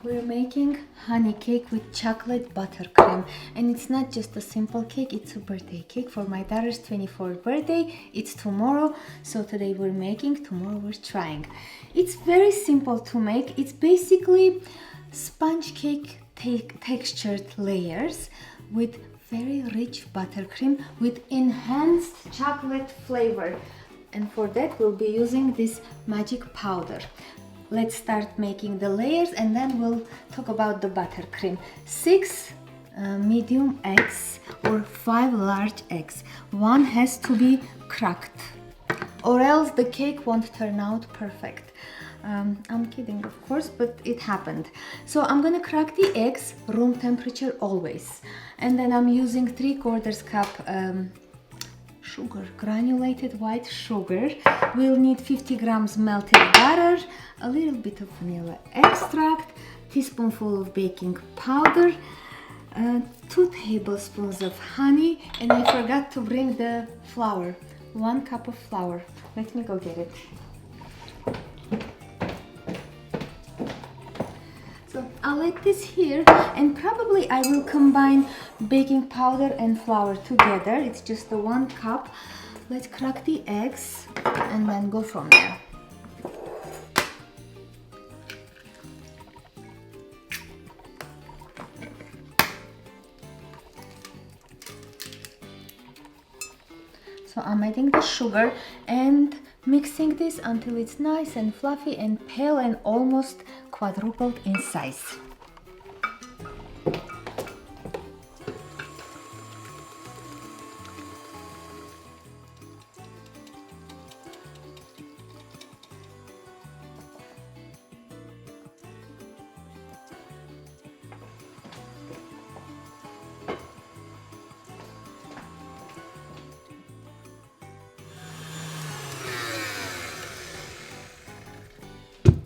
We're making honey cake with chocolate buttercream, and it's not just a simple cake, it's a birthday cake for my daughter's 24th birthday. It's tomorrow, so today we're making, tomorrow we're trying. It's very simple to make. It's basically sponge cake textured layers with very rich buttercream with enhanced chocolate flavor, and for that we'll be using this magic powder. Let's start making the layers and then we'll talk about the buttercream. 6 medium eggs or 5 large eggs. One has to be cracked or else the cake won't turn out perfect. I'm kidding, of course, but it happened. So I'm gonna crack the eggs, room temperature always. And then I'm using 3/4 cup sugar, granulated white sugar. We'll need 50 grams melted butter, a little bit of vanilla extract, teaspoonful of baking powder, 2 tablespoons of honey, and I forgot to bring the flour, 1 cup of flour. Let me go get it. So I'll let this here, and probably I will combine baking powder and flour together. It's just the 1 cup. Let's crack the eggs and then go from there. So I'm adding the sugar and mixing this until it's nice and fluffy and pale and almost quadrupled in size.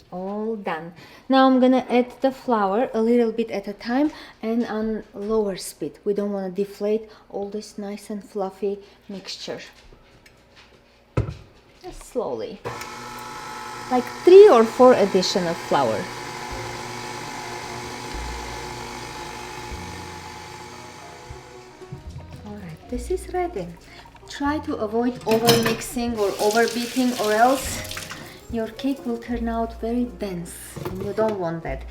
All done. Now I'm gonna add the flour a little bit at a time and on lower speed. We don't want to deflate all this nice and fluffy mixture. Just slowly, like 3 or 4 addition of flour. Alright, this is ready. Try to avoid over mixing or over beating, or else your cake will turn out very dense and you don't want that.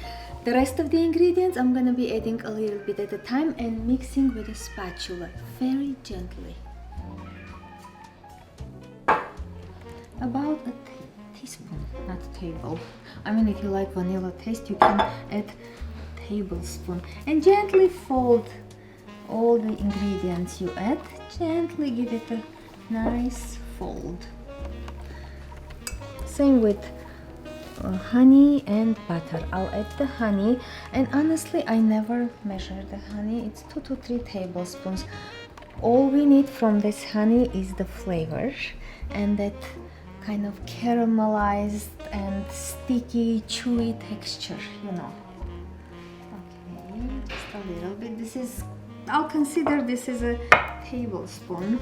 The rest of the ingredients I'm gonna be adding a little bit at a time and mixing with a spatula very gently. About a teaspoon, not a table. I mean, if you like vanilla taste, you can add tablespoon. And gently fold all the ingredients you add. Gently give it a nice fold. Same with honey and butter. I'll add the honey, and honestly I never measure the honey. It's 2 to 3 tablespoons. All we need from this honey is the flavor and that kind of caramelized and sticky, chewy texture, you know. Okay, just a little bit. I'll consider this is a tablespoon.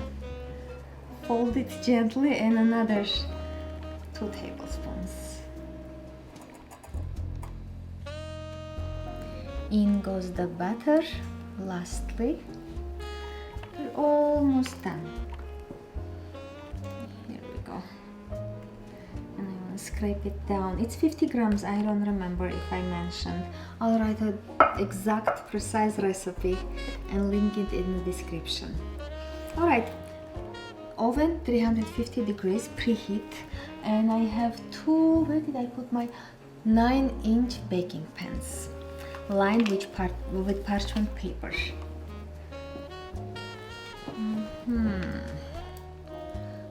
Fold it gently, and another 2 tablespoons. In goes the butter lastly. We're almost done. Here we go. And I want to scrape it down. It's 50 grams, I don't remember if I mentioned. I'll write an exact, precise recipe and link it in the description. Alright, oven 350 degrees, preheat. And I have 2, where did I put my 9-inch baking pans lined with parchment paper.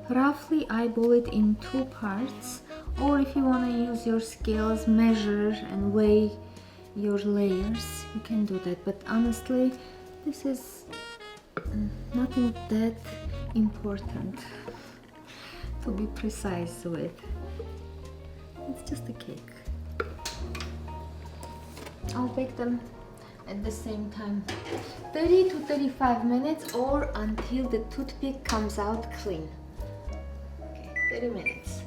Roughly eyeball it in 2 parts, or if you want to use your scales, measure and weigh your layers, you can do that, but honestly this is nothing that important to be precise with. It's just a cake. I'll bake them at the same time 30 to 35 minutes or until the toothpick comes out clean. Okay, 30 minutes.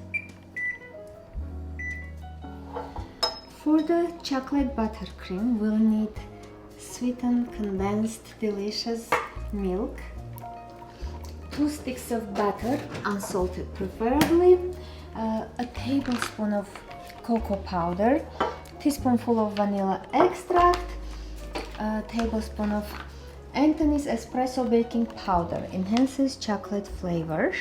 For the chocolate buttercream, we'll need sweetened, condensed, delicious milk, 2 sticks of butter, unsalted preferably, a tablespoon of cocoa powder, teaspoonful of vanilla extract, a tablespoon of Anthony's espresso baking powder, enhances chocolate flavor,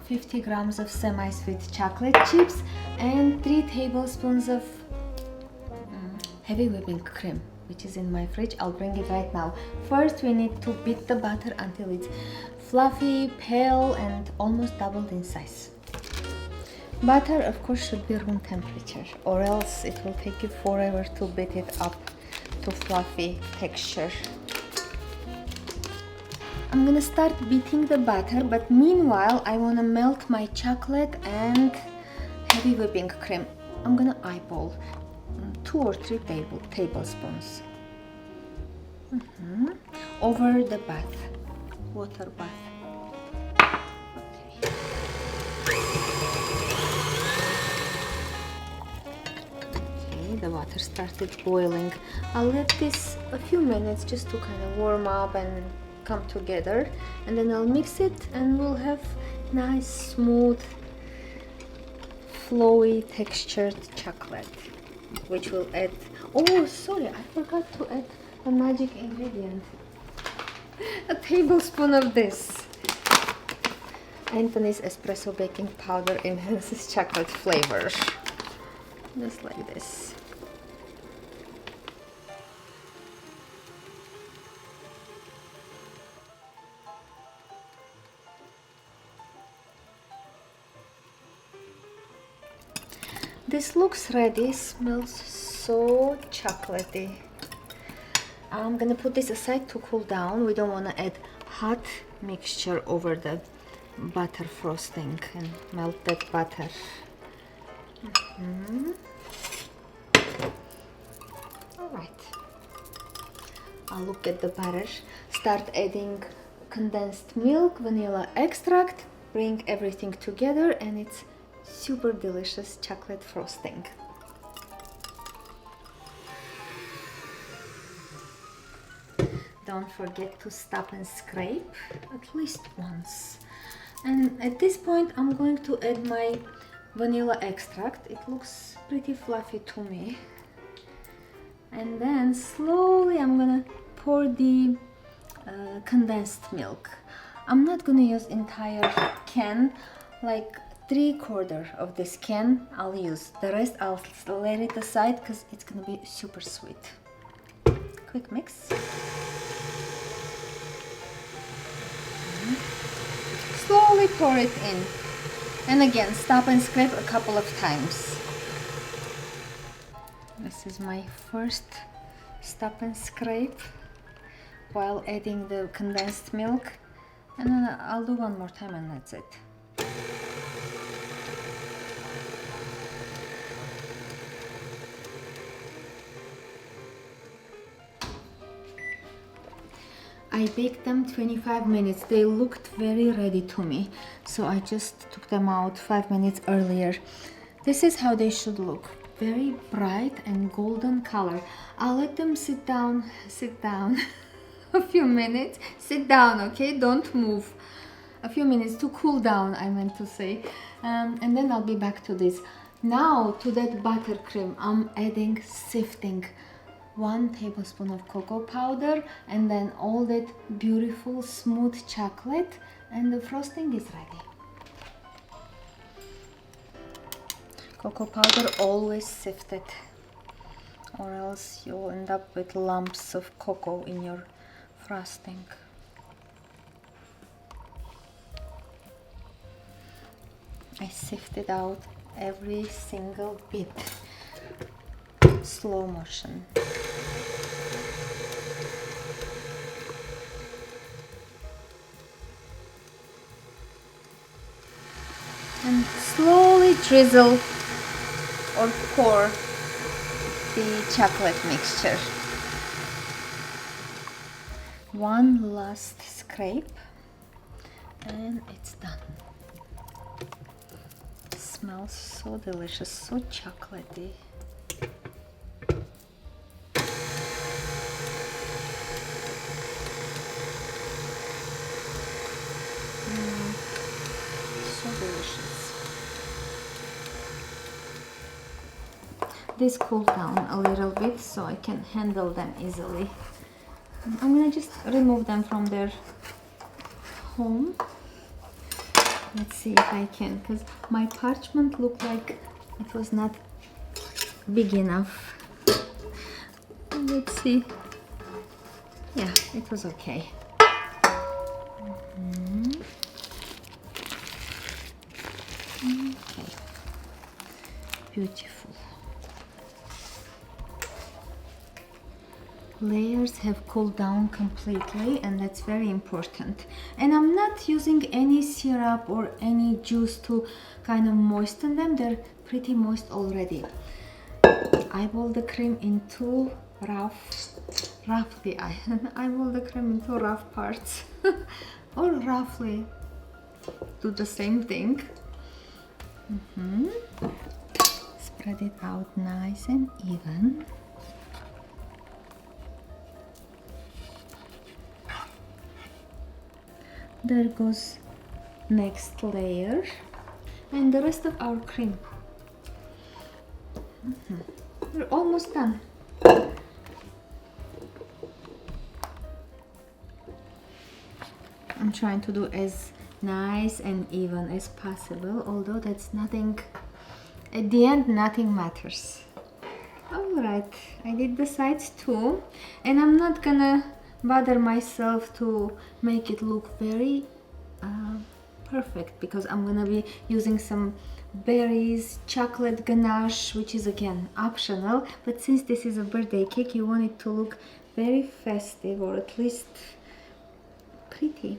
50 grams of semi-sweet chocolate chips, and 3 tablespoons of heavy whipping cream, which is in my fridge. I'll bring it right now. First, we need to beat the butter until it's fluffy, pale, and almost doubled in size. Butter, of course, should be room temperature, or else it will take you forever to beat it up to fluffy texture. I'm gonna start beating the butter, but meanwhile I wanna melt my chocolate and heavy whipping cream. I'm gonna eyeball 2 or 3 tablespoons over the bath, water bath. Okay, the water started boiling. I'll let this a few minutes just to kind of warm up and come together, and then I'll mix it and we'll have nice, smooth, flowy, textured chocolate, which will add, oh sorry, I forgot to add a magic ingredient, a tablespoon of this. Anthony's espresso baking powder enhances chocolate flavor, just like this. This looks ready, smells so chocolatey. I'm gonna put this aside to cool down. We don't want to add hot mixture over the butter frosting and melt that butter. Alright, I'll look at the butter, start adding condensed milk, vanilla extract, bring everything together, and it's super delicious chocolate frosting. Don't forget to stop and scrape at least once. And at this point I'm going to add my vanilla extract. It looks pretty fluffy to me. And then slowly I'm gonna pour the condensed milk. I'm not gonna use entire can, like 3/4 of this can I'll use. The rest I'll let it aside because it's gonna be super sweet. Quick mix. Slowly pour it in. And again, stop and scrape a couple of times. This is my first stop and scrape while adding the condensed milk. And then I'll do one more time and that's it. I baked them 25 minutes. They looked very ready to me, so I just took them out 5 minutes earlier. This is how they should look. Very bright and golden color. I'll let them sit down a few minutes. Sit down, okay? Don't move. A few minutes to cool down, I meant to say. And then I'll be back to this. Now to that buttercream, I'm adding sifting. 1 tablespoon of cocoa powder, and then all that beautiful smooth chocolate, and the frosting is ready. Cocoa powder always sifted, or else you'll end up with lumps of cocoa in your frosting. I sifted out every single bit. Slow motion. And slowly drizzle or pour the chocolate mixture. One last scrape and it's done. smells so delicious, so chocolatey. So delicious. This cooled down a little bit so I can handle them easily. I'm gonna just remove them from their home. Let's see if I can, because my parchment looked like it was not big enough. Let's see. Yeah, it was okay. Okay, beautiful. Layers have cooled down completely, and that's very important. And I'm not using any syrup or any juice to kind of moisten them. They're pretty moist already. I boil the cream into rough parts or roughly do the same thing. Spread it out nice and even. There goes next layer and the rest of our cream. We're almost done. I'm trying to do as nice and even as possible, although that's nothing, at the end nothing matters. Alright, I did the sides too, and I'm not gonna bother myself to make it look very perfect, because I'm gonna be using some berries, chocolate ganache, which is again optional, but since this is a birthday cake, you want it to look very festive, or at least pretty.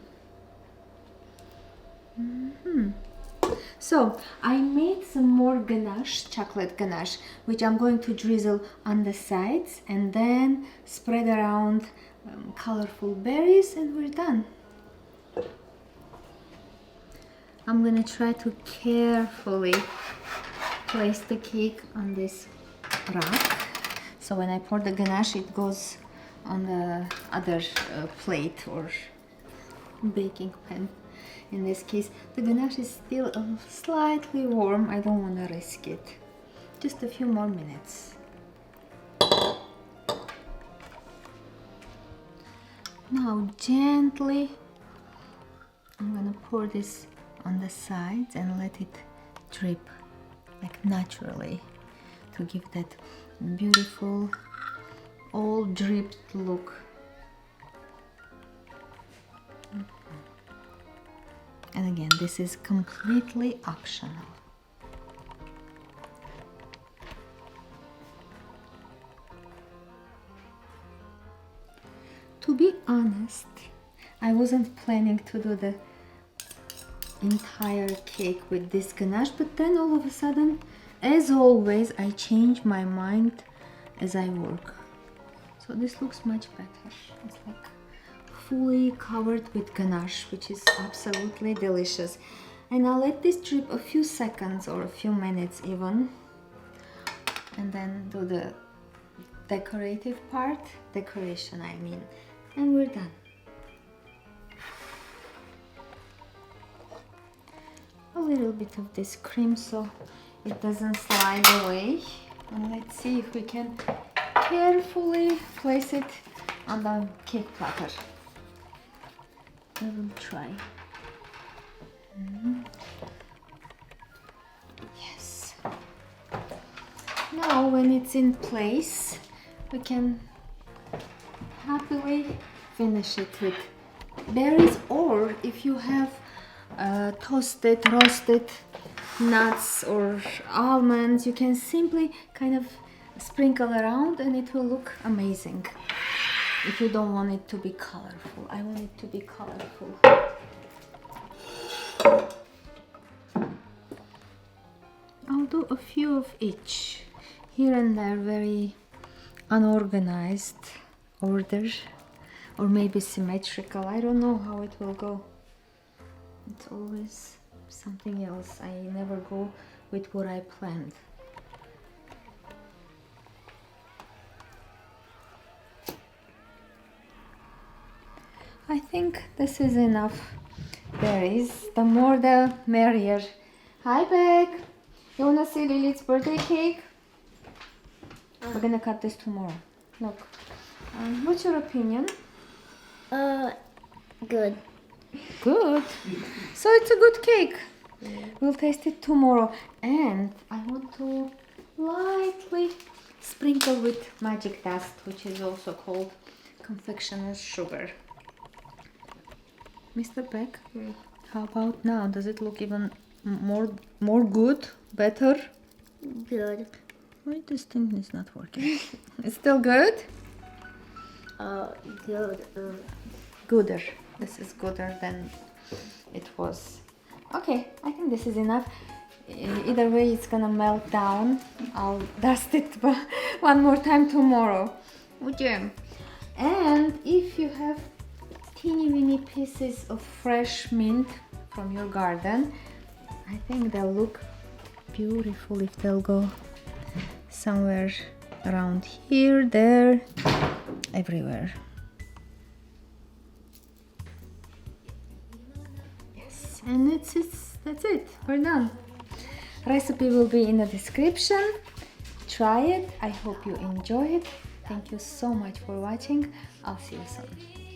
So I made some more ganache, chocolate ganache, which I'm going to drizzle on the sides and then spread around colorful berries, and we're done. I'm gonna try to carefully place the cake on this rack, so when I pour the ganache it goes on the other plate or baking pan. In this case, the ganache is still slightly warm. I don't want to risk it. Just a few more minutes. Now gently, I'm gonna pour this on the sides and let it drip like naturally to give that beautiful all dripped look. And again, this is completely optional. To be honest, I wasn't planning to do the entire cake with this ganache, but then all of a sudden, as always, I change my mind as I work. So this looks much better. It's like fully covered with ganache, which is absolutely delicious. And I'll let this drip a few seconds or a few minutes even, and then do the decorative part, decoration I mean, and we're done. A little bit of this cream so it doesn't slide away, and let's see if we can carefully place it on the cake platter. I will try. Yes. Now when it's in place, we can happily finish it with berries, or if you have toasted, roasted nuts or almonds, you can simply kind of sprinkle around and it will look amazing. If you don't want it to be colorful, I want it to be colorful. I'll do a few of each, here and there, very unorganized order, or maybe symmetrical. I don't know how it will go. It's always something else. I never go with what I planned. I think this is enough berries. The more the merrier. Hi, Beck. You wanna see Lilith's birthday cake? We're gonna cut this tomorrow. Look. What's your opinion? Good. Good. So it's a good cake. We'll taste it tomorrow. And I want to lightly sprinkle with magic dust, which is also called confectioner's sugar. Mr. Beck, how about now? Does it look even more good? Better? Good. Why this thing is not working? It's still good? Good. Gooder. This is gooder than it was. Okay, I think this is enough. Either way, it's gonna melt down. I'll dust it one more time tomorrow. Okay. And if you have teeny weeny pieces of fresh mint from your garden, I think they'll look beautiful if they'll go somewhere around here, there, everywhere. Yes, and that's it. We're done. Recipe will be in the description. Try it. I hope you enjoy it. Thank you so much for watching. I'll see you soon.